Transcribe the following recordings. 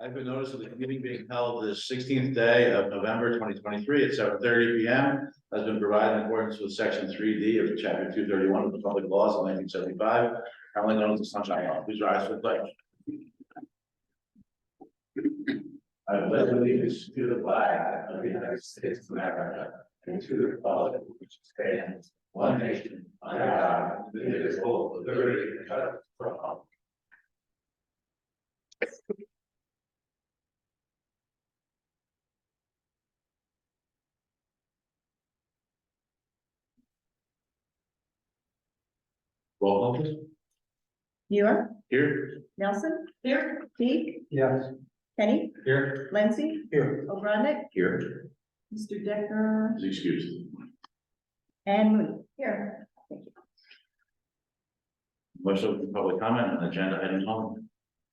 I've been noticed of the meeting being held this 16th day of November 2023 at 7:30 p.m. has been provided in accordance with section 3D of chapter 231 of the public laws of 1975, commonly known as the Sunshine Law. Please rise for the pledge. I pledge allegiance to the flag of the United States of America and to the republic which stands one nation under God, indivisible, with liberty and justice for all. Roll call, please. Muir, Here. Nelson, here, Teague, Yes. Kenny, Here. Lindsay, Here. O'Brien, Here. Mr. Decker, Is excused. and Mooney. Here. Thank you. Motion for public comment on agenda item only.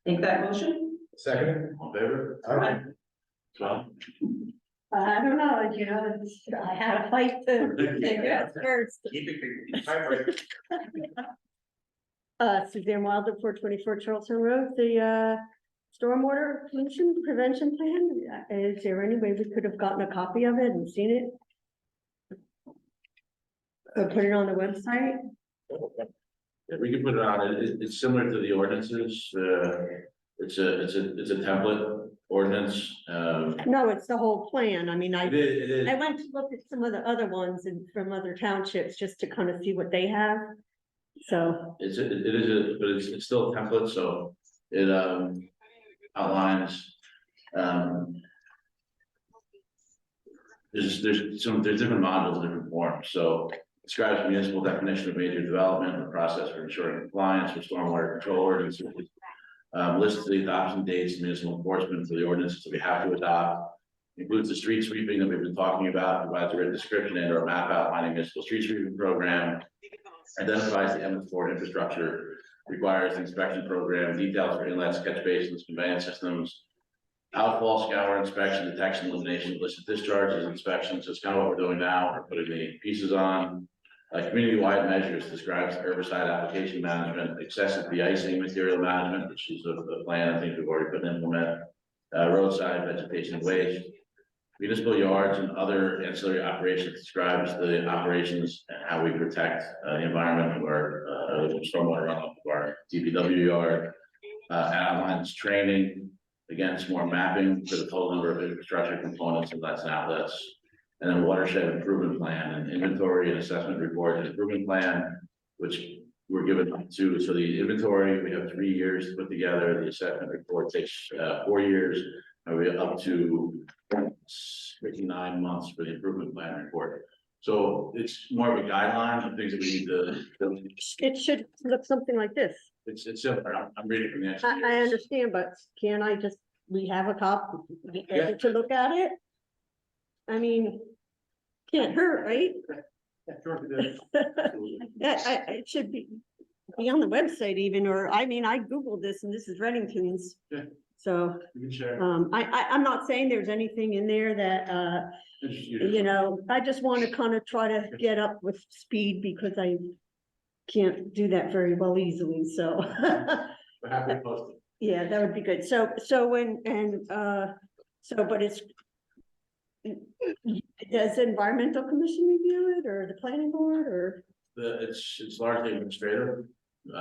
Make that motion. Second. All in favor? All right. Well, I don't know, I had a fight to get first. keep it. Suzanne Wilder, 424 Charleston Road, the stormwater pollution prevention plan. Is there any way we could have gotten a copy of it and seen it? Or put it on the website? Yeah, we can put it on, it's similar to the ordinances, it's a template ordinance, No, it's the whole plan. I mean, it is, I went to look at some of the other ones and from other townships just to kind of see what they have. So, it is, but it's still a template, so it, outlines, there's different modules, different forms, so describes municipal definition of major development, the process for ensuring compliance with stormwater control ordinances. Lists the adoption dates, municipal enforcement for the ordinances that we have to adopt. Includes the street sweeping that we've been talking about, provides a written description and or a map outlining municipal street sweeping program. Identifies the Emmett Ford infrastructure, requires the inspection program, details for inlets, catch basins, conveyance systems. Outfall, scour inspection, detection, elimination, illicit discharges, inspections, that's kind of what we're doing now, we're putting the pieces on. Community-wide measures describes herbicide application management, excessive de-icing material management, which is a plan I think we've already put in implement. Roadside vegetation and waste. Municipal yards and other ancillary operations describes the operations and how we protect the environment of our stormwater runoff of our DPW yard. Outlines training, again, it's more mapping for the total number of infrastructure components, and that's and outlets. And then watershed improvement plan and inventory and assessment report and improvement plan, which we're given to. So the inventory, we have 3 years to put together. The assessment report takes 4 years, and we're up to 59 months for the improvement plan report. So it's more of a guideline of things that we need to. it should look something like this. It's similar. I'm reading from the next. I understand, but can I just, we have a copy to look at it? I mean, can't hurt, right? Yeah, sure, it is. It should be on the website even, or, I mean, I Googled this and this is Reddington's. Yeah. So, You can share. I'm not saying there's anything in there that, you know, I just want to kind of try to get up with speed because I can't do that very well easily, so. We're happy to post it. Yeah, that would be good. So but it's, does the environmental commission review it or the planning board or? It's largely administrative.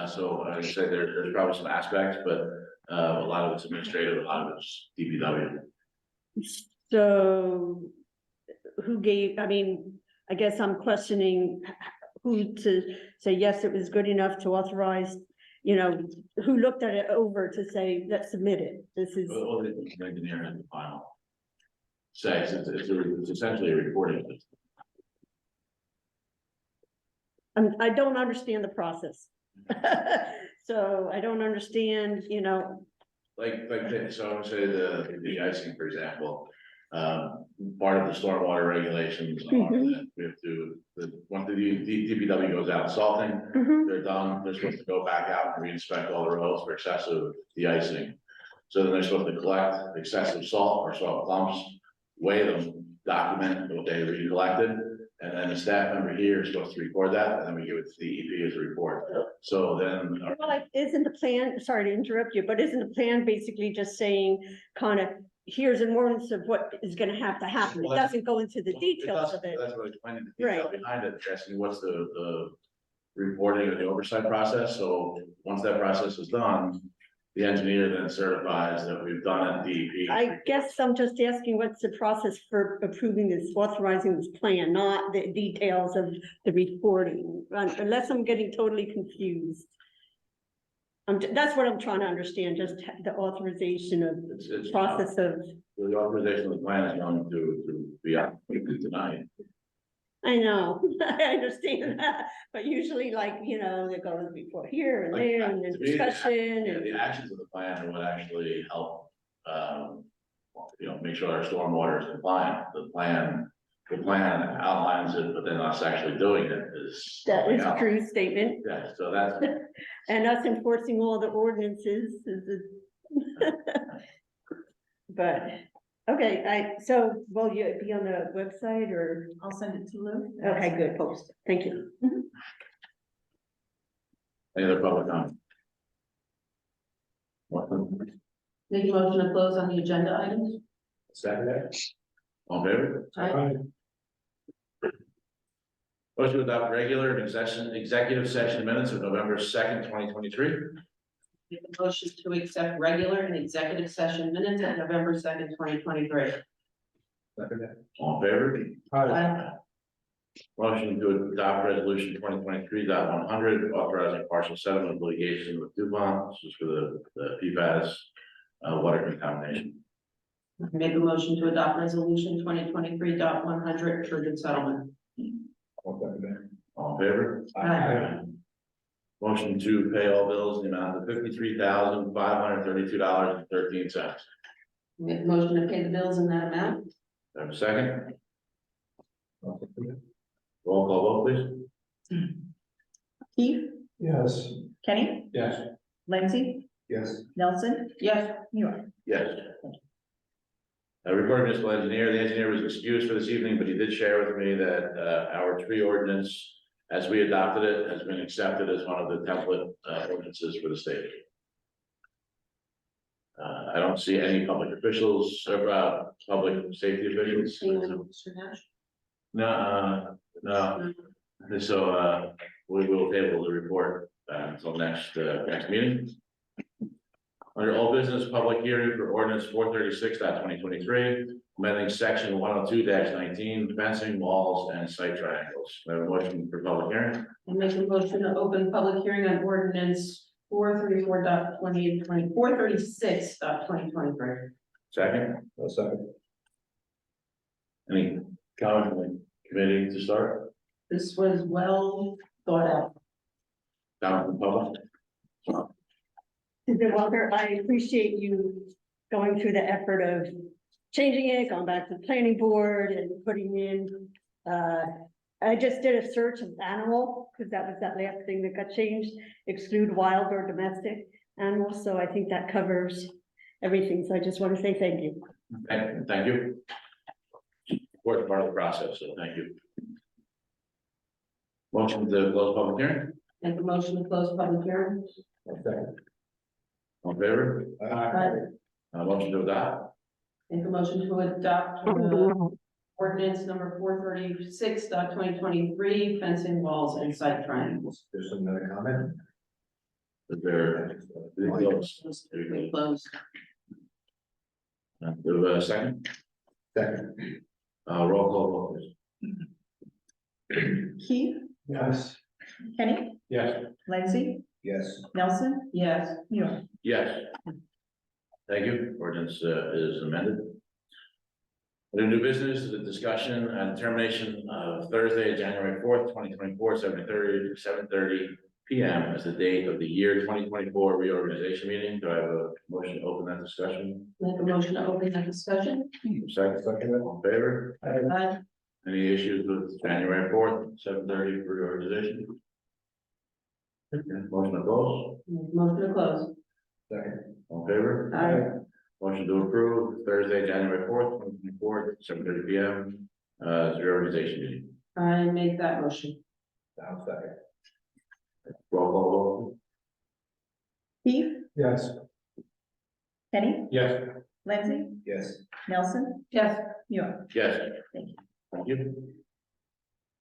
So I would say there's probably some aspects, but a lot of it's administrative, a lot of it's DPW. So who gave, I mean, I guess I'm questioning who to say, yes, it was good enough to authorize, you know, who looked at it over to say, let's submit it. This is. Well, the engineer has the final say, it's essentially a reporting system. I don't understand the process. So I don't understand, you know. So I would say the de-icing, for example, part of the stormwater regulations are that we have to, once the DPW goes out salting, they're done, they're supposed to go back out and re-inspect all the roads for excessive de-icing. So then they're supposed to collect excessive salt or salt clumps, weigh them, document what they recollected, And then the staff member here is supposed to record that, and then we give it to the EP as a report. So then, Well, like, isn't the plan, sorry to interrupt you, but isn't the plan basically just saying kind of, here's an ordinance of what is gonna have to happen? It Well, that's- doesn't go into the details of it. That's what I explained, the detail Right. behind it, asking what's the reporting of the oversight process. So once that process is done, the engineer then certifies that we've done it, DEP. I guess I'm just asking what's the process for approving this, authorizing this plan, not the details of the reporting, unless I'm getting totally confused. That's what I'm trying to understand, just the authorization of It's process of, the authorization of the plan is going to be up tonight. I know, I understand that, but usually like, it goes before here and there and then To me, discussion Yeah, and. the actions of the plan are what actually help, make sure our stormwater is compliant. The plan outlines it, but then us actually doing it is. That something is a else. true statement, Yeah, so that's, and us enforcing all the ordinances is. But, okay, so will you be on the website or, I'll send it to Lou. okay, good, post, thank you. any other public comment? Make a motion to close on the agenda items. Second. All in favor? Aye. Motion to adopt regular and executive session minutes of November 2nd, 2023. Make a motion to accept regular and executive session minutes of November 2nd, 2023. All in favor? Aye. Motion to adopt resolution 2023.100, authorizing partial settlement of litigation with DuPont. This is for the PFAS water contamination. Make a motion to adopt resolution 2023.100 for the settlement. All in favor? Aye. Motion to pay all bills in the amount of $53,532.13. Make a motion to pay the bills in that amount. Have a second? Roll call vote, please. Keith, Yes. Kenny, Yes. Lindsay, Yes. Nelson, Yes. Muir. Yes. Recording municipal engineer, the engineer was excused for this evening, but he did share with me that our tree ordinance, as we adopted it, has been accepted as one of the template ordinances for the state. I don't see any public officials or public safety officials. Mr. Nash? No, so we will table the report until next meeting. Under all business, public hearing for ordinance 436.2023, amending section 102-19, fencing, walls, and site triangles. I have a motion for public hearing. I make a motion to open public hearing on ordinance 436.2023. Second, No second. any comment from the committee to start? This was well thought out. Comment from public? Mr. Walker, I appreciate you going through the effort of changing it, going back to the planning board and putting in, I just did a search of animal, because that was that last thing that got changed, exclude wild or domestic animals, so I think that covers everything, so I just want to say thank you. Thank you. Of course, part of the process, so thank you. Motion to close public hearing, Make a motion to close public hearing. No second. all in favor? Motion to adopt, Make a motion to adopt ordinance number 436.2023, fencing, walls, and site triangles. There's another comment? is there? Close. We close. Do a second, Second. roll call vote, please. Keith, Yes. Kenny, Yes. Lindsay, Yes. Nelson, Yes. Muir. Yes. Thank you. Ordinance is amended. Under new business, the discussion and determination of Thursday, January 4th, 2024, 7:30 PM as the date of the year 2024 reorganization meeting. Do I have a motion to open that discussion? Make a motion to open the discussion. Second, Second. all in favor? Aye. Any issues with January 4th, 7:30 for reorganization? Okay, motion to close, Motion to close. Second. all in favor? Aye. Motion to approve Thursday, January 4th, 2024, 7:30 PM, reorganization meeting. I make that motion. I'll second. Roll call vote. Keith, Yes. Kenny, Yes. Lindsay, Yes. Nelson, Yes. Muir. Yes. Thank you. Thank you.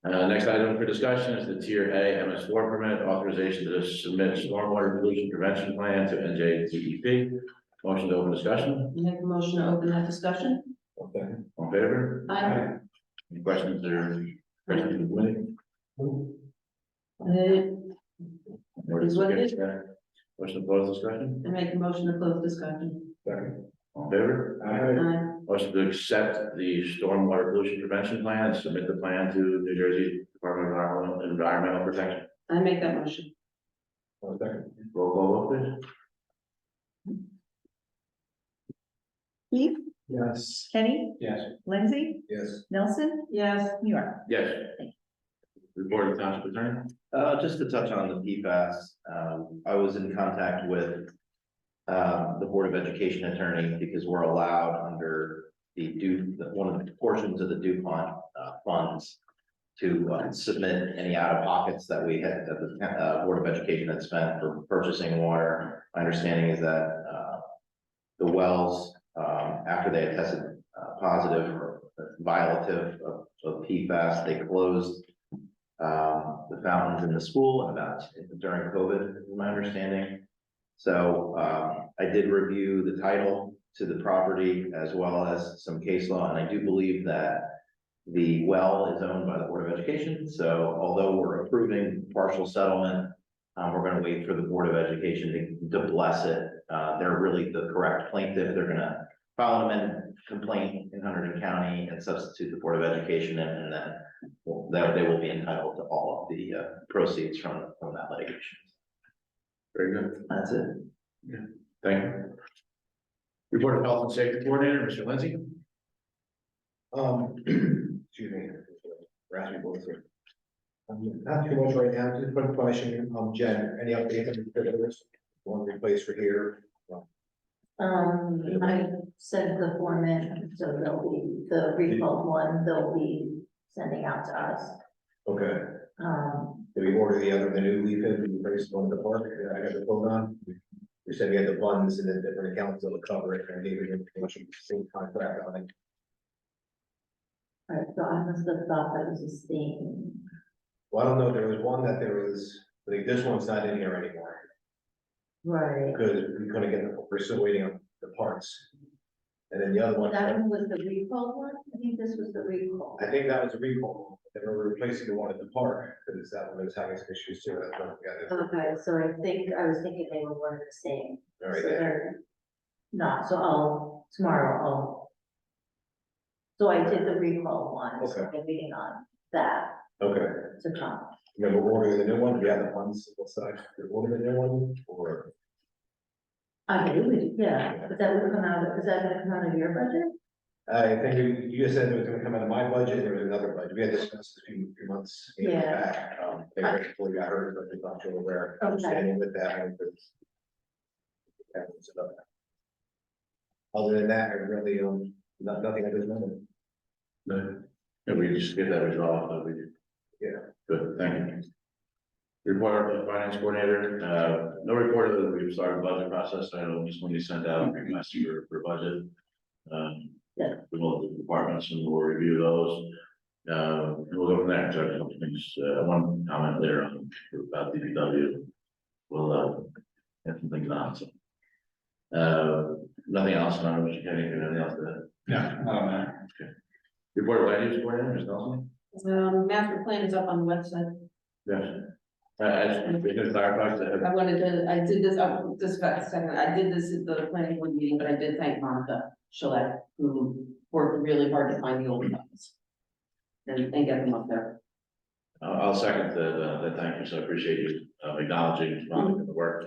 Next item for discussion is the Tier A MS4 permit authorization to submit stormwater pollution prevention plan to NJDEP. Motion to open discussion. Make a motion to open that discussion. Okay. All in favor? Aye. Any questions or questions from the committee? Or Is what it is. Motion to close discussion. I make a motion to close discussion. Second. All in favor? Aye. Motion to accept the stormwater pollution prevention plan and submit the plan to New Jersey Department of Environmental Protection. I make that motion. Second. Roll call vote, please. Keith, Yes. Kenny, Yes. Lindsay, Yes. Nelson, Yes. Muir. Yes. Report of the township attorney. Just to touch on the PFAS, I was in contact with the Board of Education attorney because we're allowed under one of the portions of the DuPont funds to submit any out of pockets that we had, that the Board of Education had spent for purchasing water. My understanding is that the wells, after they had tested positive or violative of PFAS, they closed the fountains in the school and during COVID, is my understanding. So I did review the title to the property as well as some case law, and I do believe that the well is owned by the Board of Education. So although we're approving partial settlement, we're going to wait for the Board of Education to bless it. They're really the correct plaintiff. They're going to file an amended complaint in Hunterdon County and substitute the Board of Education, and then they will be entitled to all of the proceeds from that litigation. Very good. That's it. Thank you. Report of health and safety coordinator, Mr. Lindsay. Excuse me. Raspy voice here. Not too much right now, just a quick question, Jen, any update on the refrigerators? One replaced for here? I sent the form in, so they'll be, the recalled one, they'll be sending out to us. Okay, Um, did we order the new leaf in, we replaced one in the park, I got the quote on? We said we had the funds and then different accounts that would cover it, and I gave you the information, same contract on it. alright, so I must have thought that was the same. Well, I don't know, there was one that there was, like, this one's not in here anymore, Right. because we couldn't get, we're still waiting on the parts. And then the other one, That one was the recalled one? I think this was the recall. I think that was a recall, and we were replacing the one at the park, because that one was having some issues too, that's what we got. Okay, so I was thinking they were one and the same. All right, So there. they're not, so tomorrow so I did the recall one, so Okay. I'm waiting on that Okay, to come. remember ordering the new one, we had the funds, both sides, to order the new one, or? I believe, yeah, but that would come out, is that gonna come out of your budget? I think you just said it was gonna come out of my budget, and there was another budget, we had discussed a few months Yeah. back, they were before we got hurt, but they thought you were aware, Okay. standing with that, and there's. Other than that, I really, nothing at this moment. No. Yeah, we just get that resolved, so we. Yeah. Good, thank you. Report of the finance coordinator, no report that we've started the budget process, I know just when you send out requests for budget. Yeah. We will do departments and we'll review those. We'll go from there, so a couple things, one comment there on about DPW. We'll get some things on, so. Nothing else, I don't know, Mr. Kenny, anything else to? No, Okay. Report of land use coordinator, Ms. Nelson? Master plan is up on the website. Yes. I just, we can clarify that. I did this, just about a second, I did this at the planning board meeting, but I did thank Monica Chalet, who worked really hard to find the old ones. And get them up there. I'll second the thank you, so I appreciate you acknowledging the work.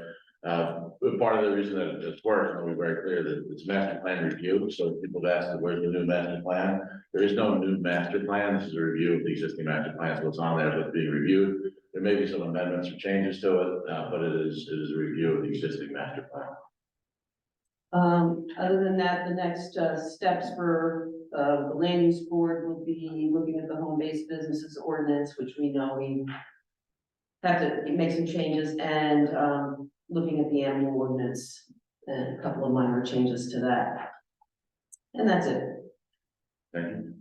Part of the reason that it's worked, I'll be very clear that it's master plan review, so people have asked, where's the new master plan? There is no new master plan, this is a review of the existing master plan, so what's on there, what's being reviewed. There may be some amendments or changes to it, but it is a review of the existing master plan. Other than that, the next steps for the land use board will be looking at the home-based businesses ordinance, which we know we have to make some changes, and, looking at the animal ordinance, and a couple of minor changes to that. And that's it. Thank you.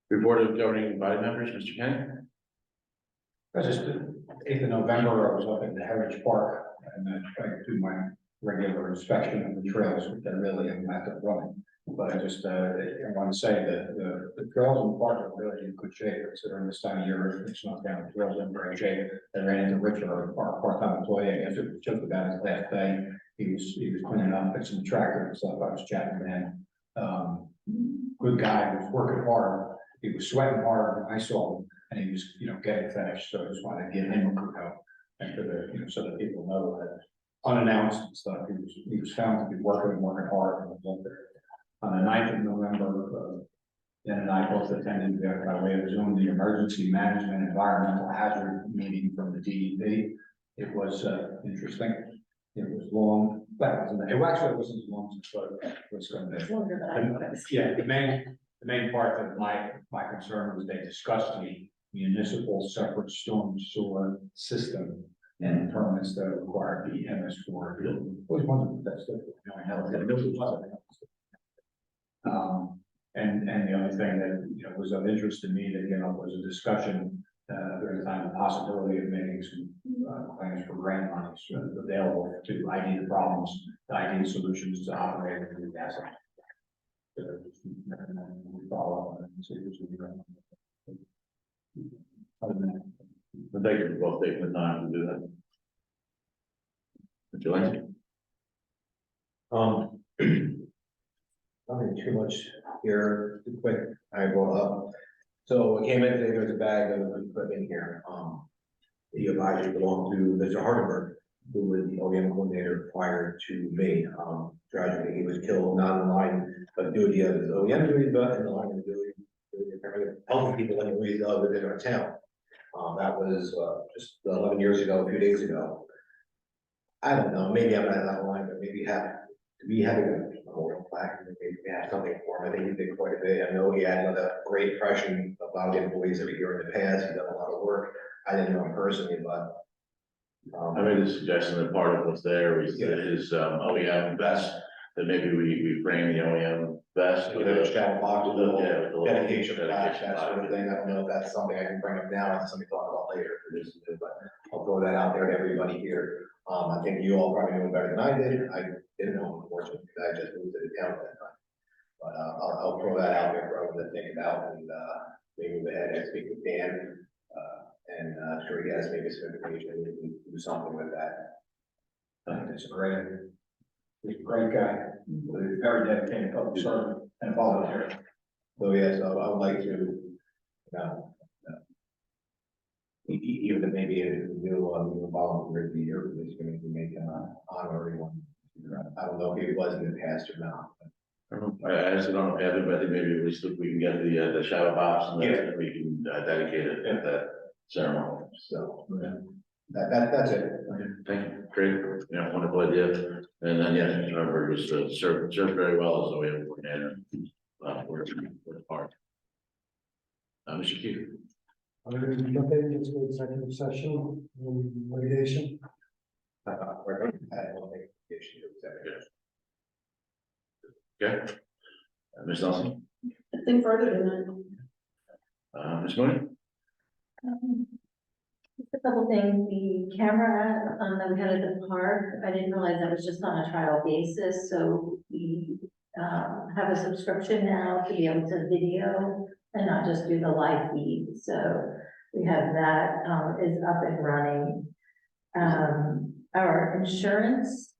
Report of governing body members, Mr. Kenny? I was just, 8th of November, I was up in the Heritage Park and I do my regular inspection of the trails, which I really am at the running. But I just, I want to say that the trails in the park are really in good shape, considering this time of year, it's not down, the trails are in great shape. I ran into Richard, our part-time employee, I guess it was just about his last day. He was cleaning up, fixing the tractor and stuff, I was chatting with him. Good guy, he was working hard, he was sweating hard when I saw him, and he was, getting finished, so I just wanted to give him a kudo. And for the, so that people know that unannounced and stuff, he was found to be working hard and was up there. On the 9th of November, Dan and I both attended by way of Zoom, the Emergency Management Environmental Hazard meeting from the DEP. It was interesting. It was long, but it wasn't as long as it was going to be. Longer than I was. Yeah, the main part of my concern was they discussed the municipal separate storm sewer system and permits that require the MS4. It was one of the best. And the other thing that, was of interest to me that, was a discussion, during the time, the possibility of making some, plans for grant monies available to ID the problems, to ID solutions to operate in the gas. So, we follow up and see who's going to be grant. Other than that, Thank you for both taking the time to do that. Would you like to? Nothing too much here, too quick, I brought up. So I came in today, there's a bag of equipment here, the advisory belonged to Mr. Hardenberg, who was the OEM coordinator prior to me. Tragically, he was killed not in the line of duty of his OEM duty, but in the line of duty of helping people in the ways of within our town. That was just 11 years ago, a few days ago. I don't know, maybe I'm not in that line, but maybe having a memorial plaque, and maybe we have something for him. I think he did quite a bit. I know he had another great impression of a lot of the employees that were here in the past. He done a lot of work. I didn't know him personally, but. I made the suggestion that part of what's there was Yeah. his OEM vest, that maybe we frame the OEM vest with With a a shadow box, with a little yeah, with a little dedication plaque, dedication that sort of plaque. thing. I don't know if that's something I can bring up now, or that's something to talk about later, but I'll throw that out there to everybody here. I think you all probably know better than I did. I didn't know, unfortunately, because I just moved to the town at that time. But I'll throw that out there for everyone to think about, and maybe move ahead and speak with Dan. And sure he has maybe some information, we can do something with that. It's he's a great guy, very dedicated public servant and volunteer. So yes, I would like to, even if maybe a new volunteer of the year, for this going to make an honorary one. I don't know if he was in the past or not. I actually don't know if Evan, but I think maybe at least if we can get the shadow box and then we can dedicate it at that ceremony. So that's it. Okay, thank you, great, wonderful idea. And then, yeah, remember, was served very well as a way of coordinator. Worked hard. Mr. Keith. Nothing into executive session, litigation. Okay. Ms. Nelson, Nothing further than that. Ms. Mooney, Just a couple things, the camera, that we had at the park, I didn't realize that was just on a trial basis, so we, have a subscription now to be able to video and not just do the live feed, so we have that, is up and running. Our insurance,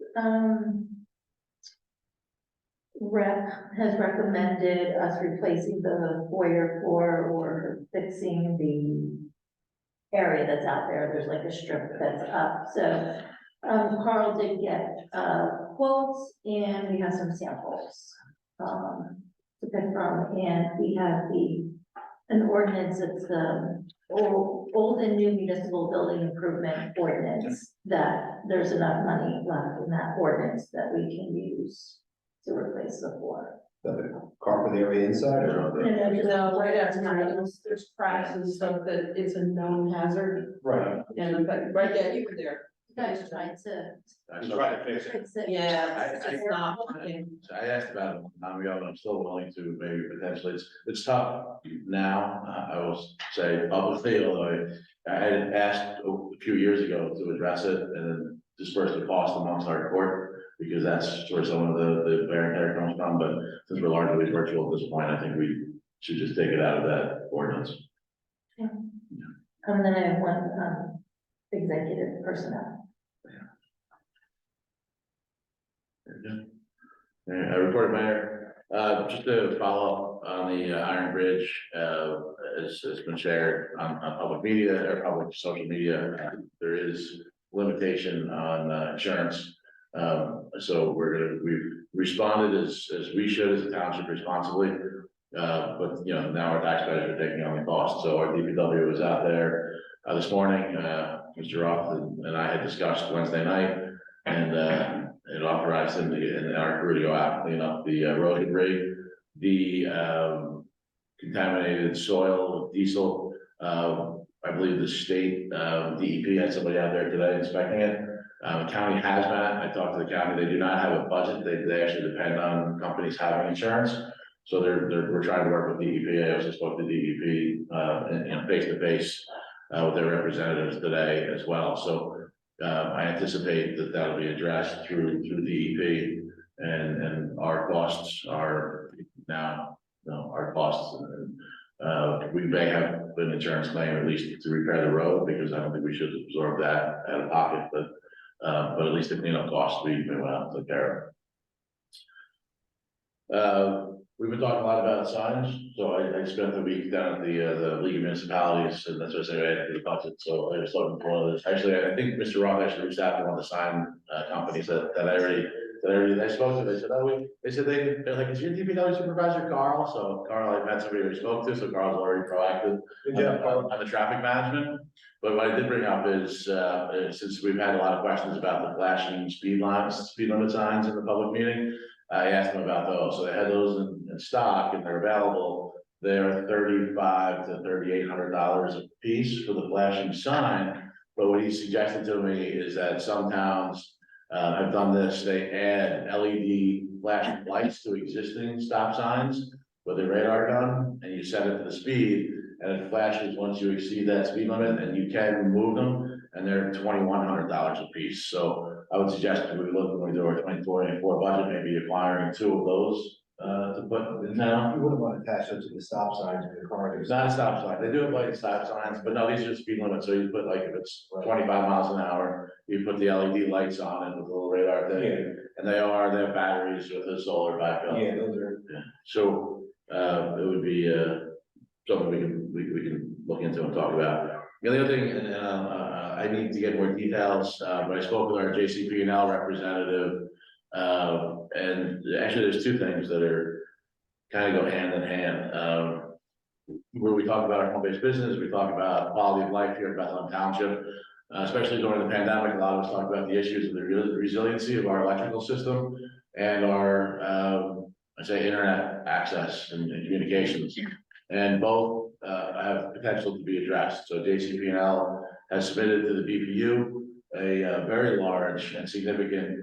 rep has recommended us replacing the foyer floor or fixing the area that's out there. There's like a strip that's up. So Carl did get quotes and we have some samples to pick from. And we have an ordinance that's old and new municipal building improvement ordinance, that there's enough money left in that ordinance that we can use to replace the floor. The carpet area inside or? No, right outside, there's cracks and stuff that it's a known hazard, Right. and, but, right there, you were there. You guys tried to I tried to fix it. fix it. Yeah, it's not working. So I asked about it a time ago, and I'm still willing to maybe potentially, it's tough now, I will say publicly, although I had asked a few years ago to address it and then disperse the cost amongst our court, because that's where some of the wear and tear comes from, but since we're largely virtual at this point, I think we should just take it out of that ordinance. And then I have one, executive personnel. I reported, Mayor, just to follow up on the Iron Bridge, as has been shared on public media or public social media, there is limitation on insurance. So we've responded as we should as a township responsibly. But you know, now our taxpayers are taking on the cost. So our DPW was out there this morning. Mr. Roth and I had discussed Wednesday night, and it authorized him to get in our crew to go out and clean up the road debris, the contaminated soil, diesel. I believe the state DEP had somebody out there today inspecting it. County hazmat, I talked to the county, they do not have a budget, they actually depend on companies having insurance. So we're trying to work with DEP. I also spoke to DEP, face to face with their representatives today as well. So I anticipate that that'll be addressed through DEP, and our costs are now, our costs. We may have an insurance claim at least to repair the road, because I don't think we should absorb that out of pocket, but at least the cleanup costs we will have to take care of. We've been talking a lot about signs, so I spent the week down at the League of Municipalities, and that's what I say I added to the budget, so I was looking for others. Actually, I think Mr. Roth actually reached out to one of the sign companies that I spoke to. They said, they're like, is your DPW supervisor Carl? So Carl, I've had somebody we spoke to, so Carl's already proactive on the traffic management. But what I did bring up is, since we've had a lot of questions about the flashing speed limit signs in the public meeting, I asked them about those. So they had those in stock and they're available. They're $3,500 to $3,800 a piece for the flashing sign. But what he suggested to me is that some towns have done this. They add LED flashing lights to existing stop signs with a radar gun, and you set it to the speed, and it flashes once you exceed that speed limit, and you can remove them, and they're $2,100 a piece. So I would suggest when we do our 2024 budget, maybe acquiring 2 of those to put in town. You wouldn't want to attach them to the stop signs in the car. It's not a stop sign. They do have like stop signs, but no, these are speed limits. So you put like, if it's 25 miles an hour, you put the LED lights on it with a little radar thing. Yeah. And they have batteries with a solar backup. Yeah, those are. Yeah. So it would be something we can look into and talk about. The other thing, and I need to get more details, but I spoke with our JCP&L representative. And actually there's 2 things that are kind of go hand in hand. Where we talk about our home-based business, we talk about quality of life here in Bethlehem Township, especially during the pandemic. A lot of us talk about the issues of the resiliency of our electrical system and our, I say internet access and communications. And both have potential to be addressed. So JCP&L has submitted to the BPU a very large and significant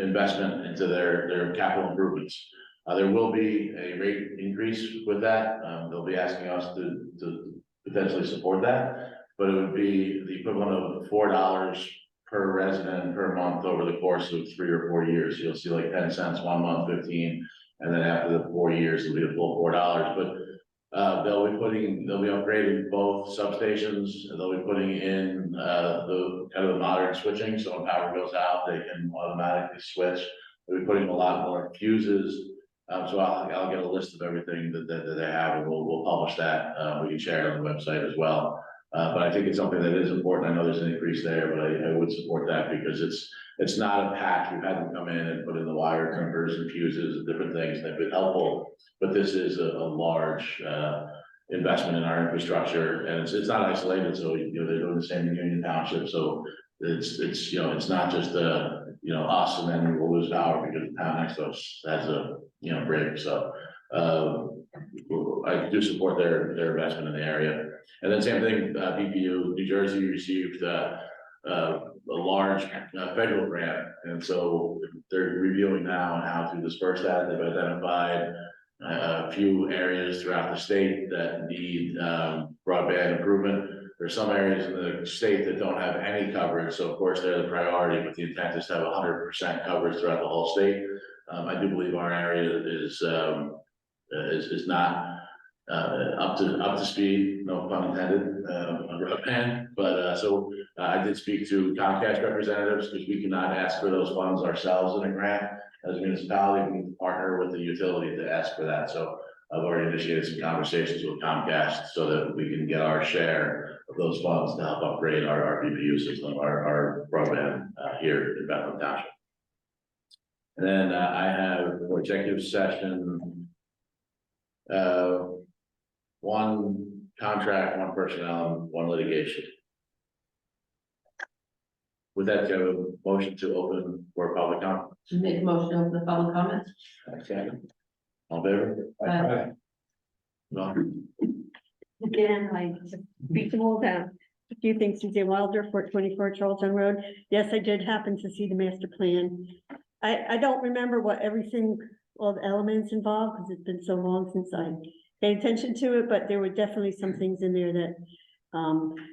investment into their capital improvements. There will be a rate increase with that. They'll be asking us to potentially support that, but it would be the equivalent of $4 per resident per month over the course of 3 or 4 years. You'll see like 10 cents 1 month, 15, and then after the 4 years, it'll be a full $4. But they'll be upgrading both substations, and they'll be putting in the kind of the modern switching. So when power goes out, they can automatically switch. They'll be putting a lot more fuses. So I'll get a list of everything that they have, and we'll publish that. We can share it on the website as well. But I think it's something that is important. I know there's an increase there, but I would support that because it's not a patch. We've had them come in and put in the wire crimpers and fuses and different things. They've been helpful, but this is a large investment in our infrastructure, and it's not isolated. So they're doing the same in Union Township. So it's not just us, and then we'll lose power because the town next to us has a, break, so. I do support their investment in the area. And then same thing, BPU, New Jersey received, a large federal grant, and so they're reviewing now on how to disperse that. They've identified a few areas throughout the state that need broadband improvement. There's some areas in the state that don't have any coverage, so of course they're the priority, but the intent is to have 100% coverage throughout the whole state. I do believe our area is not up to speed, no pun intended, on broadband, but so I did speak to Comcast representatives, because we cannot ask for those funds ourselves in a grant. As a municipality, we need to partner with the utility to ask for that, so I've already initiated some conversations with Comcast so that we can get our share of those funds to help upgrade our BPU system, our broadband here in Bethlehem Township. And then I have for executive session, one contract, one personnel, one litigation. With that, do you have a motion to open for public comment? Make a motion to open the public comments. Okay. All in favor? Aye. No. Again, I beat them all down. A few things, Suzanne Wilder, 424 Charlton Road. Yes, I did happen to see the master plan. I don't remember what everything, all the elements involved, because it's been so long since I paid attention to it, but there were definitely some things in there that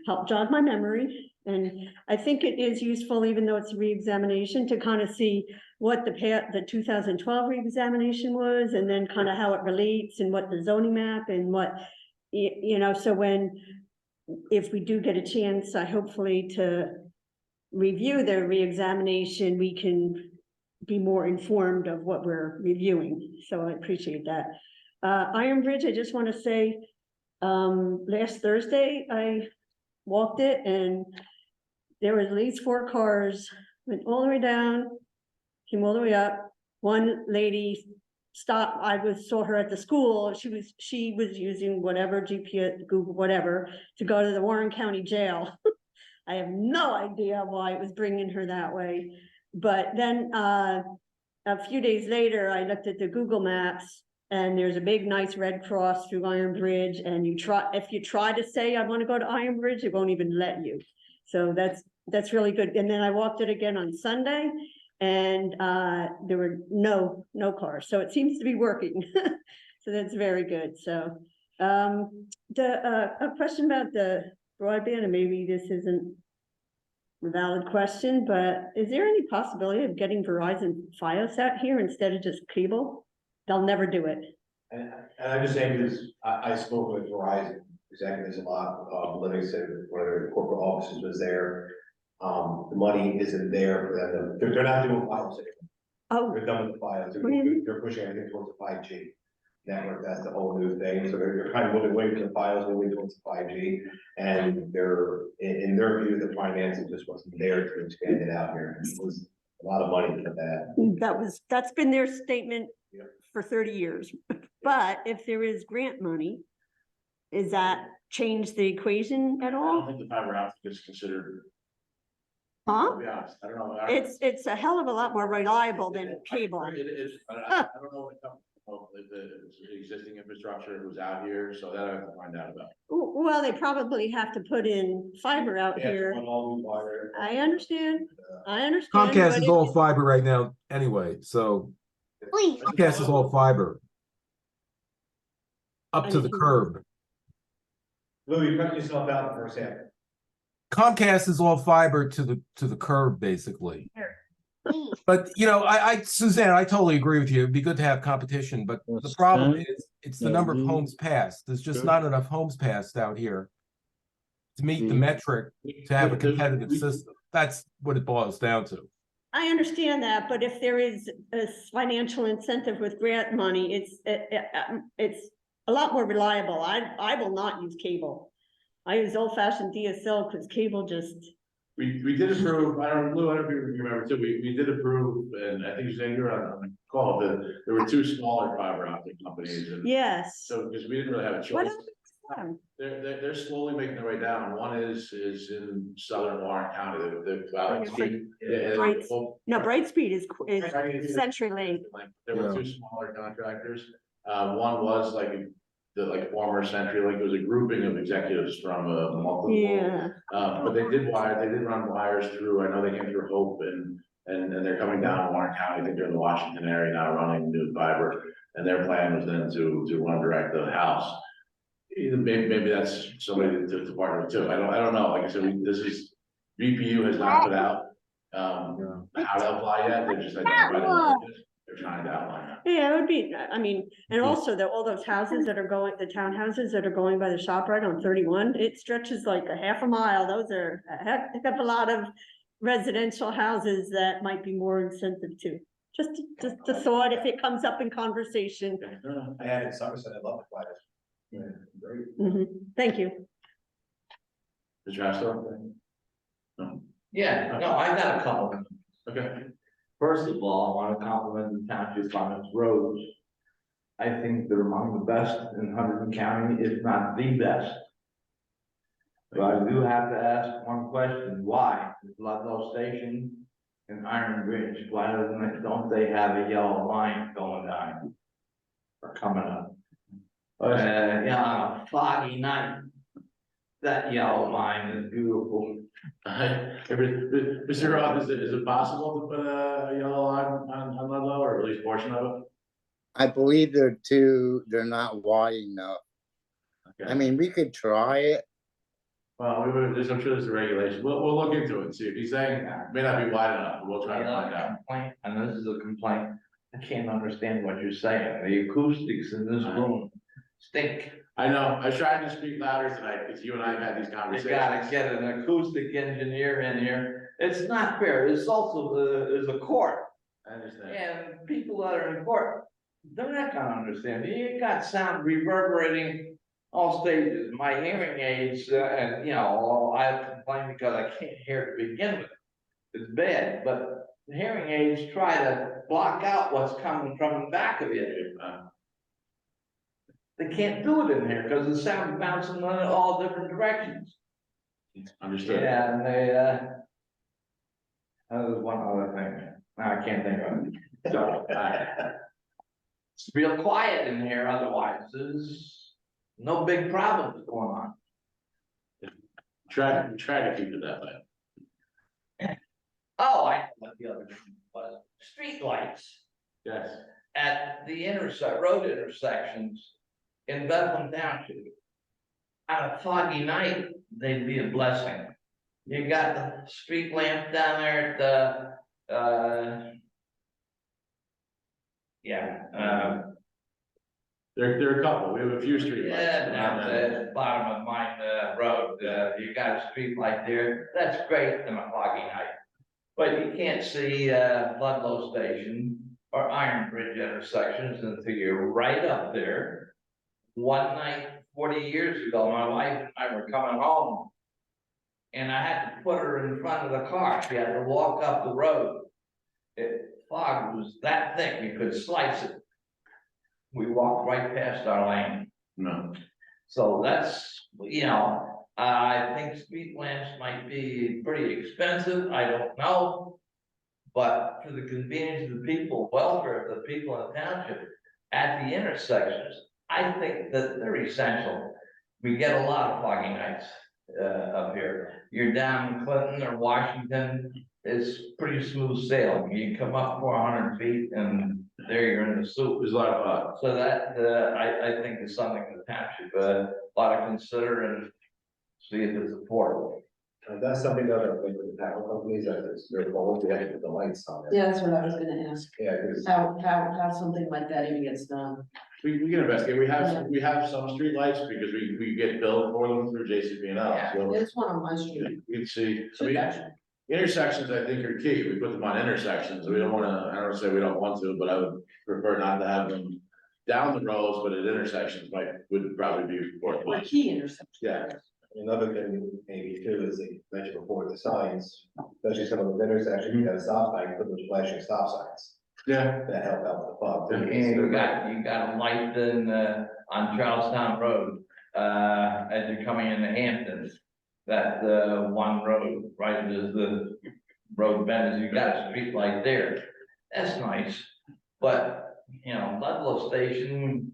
helped jog my memory. And I think it is useful, even though it's a reexamination, to kind of see what the 2012 reexamination was, and then kind of how it relates, and what the zoning map, and what, so if we do get a chance, hopefully to review the reexamination, we can be more informed of what we're reviewing. So I appreciate that. Iron Bridge, I just want to say, last Thursday, I walked it, and there was at least 4 cars, went all the way down, came all the way up. One lady stopped, saw her at the school. She was using whatever GPS, Google, whatever, to go to the Warren County Jail. I have no idea why it was bringing her that way. But then a few days later, I looked at the Google Maps, and there's a big, nice red cross through Iron Bridge. And if you try to say, I want to go to Iron Bridge, it won't even let you. So that's really good. And then I walked it again on Sunday, and there were no cars. So it seems to be working. So that's very good. So a question about the broadband, and maybe this isn't a valid question, but is there any possibility of getting Verizon Fios out here instead of just cable? They'll never do it. And I'm just saying, because I spoke with Verizon executives a lot, Living said one of their corporate offices was there. The money isn't there for them, they're not doing Fios anymore. Oh, They're done with Fios, Really? they're pushing everything towards the 5G network, that's the whole new thing, so they're kind of moving away from the Fios, moving towards the 5G. And they're, in their view, the financing just wasn't there to expand it out here, it was a lot of money for that. that's been their statement Yep. for 30 years. But if there is grant money, is that change the equation at I don't all? think the fiber optic is considered, Huh? to be honest, I don't know. It's a hell of a lot more reliable than cable. It is, I don't know what it comes from, if the existing infrastructure was out here, so that I have to find out about. Well, they probably have to put in fiber out Yeah, here. on all new wire. I understand. Comcast Comcast is all fiber right now anyway, so Comcast is all fiber. Up to the curb. Lou, you cut yourself out the first half. Comcast is all fiber to the curb, basically. But Suzanne, I totally agree with you. It'd be good to have competition, but the problem is it's the number of homes passed. There's just not enough homes passed out here to meet the metric to have a competitive system. That's what it boils down to. I understand that, but if there is a financial incentive with grant money, it's a lot more reliable. I will not use cable. I use old-fashioned DSL because cable just. We did approve, Lou, I don't know if you remember too, we did approve, and I think you were on the call, that there were 2 smaller fiber optic companies. And Yes. so, because we didn't really have a What choice. happened to They're slowly making their way down. One is in southern Warren County, they're about. It's like Yeah, Bright- well, No, Brightspeed is Brightspeed. CenturyLink. There were two smaller contractors. One was like former CenturyLink, it was a grouping of executives from multiple. Yeah. But they did run wires through, I know they came through Hope and they're coming down Warren County, I think they're in the Washington area now running new fiber. And their plan was then to run direct to the house. Maybe that's somebody to partner with too. I don't know. Like I said, VPU has not put out how to apply yet. They're just identified. They're trying to outline that. Yeah, it would be, I mean, and also all those houses that are going, the townhouses that are going by the shop right on 31, it stretches like a half a mile. Those are a heck of a lot of residential houses that might be more incentive to. Just a thought if it comes up in conversation. I had it in Somerset, I love the flyers. Yeah, great. Thank you. Mr. Astor? No. Yeah, no, I got a couple. Okay. First of all, I want to compliment the township on its roads. I think they're among the best in Hunterdon County, if not the best. But I do have to ask one question, why? Ludlow Station and Iron Bridge, why don't they have a yellow line going down? Or coming up? Yeah, on a foggy night, that yellow line is beautiful. Mr. Roth, is it possible to put a yellow line on Ludlow, or at least portion of it? I believe they're not wide enough. Okay. I mean, we could try it. Well, I'm sure there's a regulation. We'll look into it and see. If he's saying it may not be wide enough, we'll try to find out. Complaint, and this is a complaint, I can't understand what you're saying, the acoustics in this room stink. I know, I was trying to speak louder tonight, because you and I have had these You conversations. gotta get an acoustic engineer in here, it's not fair, it's also there's a court, I understand. and people that are in court, they're not gonna understand, you got sound reverberating all stages, my hearing aids, and you know, I complain because I can't hear to begin with. It's bad, but the hearing aids try to block out what's coming from the back of you. They can't do it in here because the sound bouncing in all different directions. Understood. Yeah, and there's one other thing, I can't think of it. So, it's real quiet in here, otherwise, there's no big problems going on. Try to keep it that way. Oh, I know what the other thing was, street lights Yes. at the road intersections in Bethlehem Township. On a foggy night, they'd be a blessing. You got the street lamp down there at the, There are a couple. We have a few street lights. yeah, down the bottom of Mine Road, you got a street light there, that's great on a foggy night. But you can't see, Ludlow Station or Iron Bridge intersections until you're right up there. One night, 40 years ago, my wife and I were coming home. And I had to put her in front of the car, she had to walk up the road. Fog was that thick, you could slice it. We walked right past our lane. No. So that's, you know, I think street lamps might be pretty expensive, I don't know. But for the convenience of the people, welfare of the people in the township at the intersections, I think that they're essential. We get a lot of foggy nights up here. You're down in Clinton or Washington, it's pretty smooth sailing. You come up 400 feet and there you're in the soup. There's a lot of fun. So that, I think is something the township, ought to consider and see if it's affordable. That's something that I think with the power companies, that it's their goal to actually put the lights on it. Yeah, that's what I was gonna ask, Yeah, because how something like that even gets done. We can investigate. We have some street lights because we get billed for them through JCP&L. So There's one on my street. you can see, I Two mean, actually. intersections, I think, are key. We put them on intersections. We don't wanna, I don't say we don't want to, but I would prefer not to have them down the roads, but at intersections would probably be Or worthwhile. key intersection. Yeah. another thing maybe too is like you mentioned before, the signs, especially some of those intersections, you got a stop sign, put those flashing stop signs. Yeah. That help out with the fog. And you got a light in, on Charlestown Road, as you're coming into Hamptons. That, one road, right, there's the road bend, you got a street light there. That's nice, but, you know, Ludlow Station,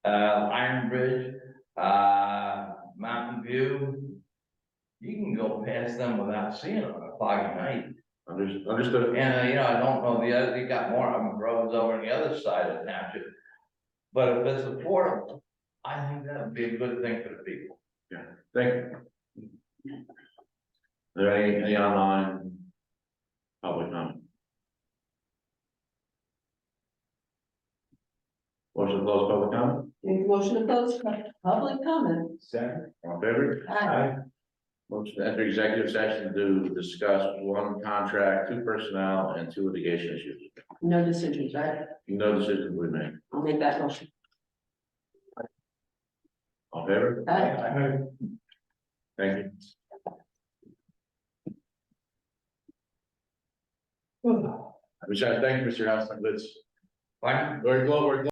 Iron Bridge, Mountain View. You can go past them without seeing them on a foggy night. Understood. And, you know, I don't know the other, you got more of them roads over on the other side of the township. But if it's affordable, I think that would be a good thing for the people. Thank you. Are there any online public comment? Motion to close public comment? Make a motion to close public comment. Second. All in favor? Aye. Motion to enter executive session to discuss 1 contract, 2 personnel, and 2 litigation issues. No decisions, right? No decision we made. I'll make that motion. All in favor? Aye. Thank you. Thank you, Mr. House. Let's, Fine. we're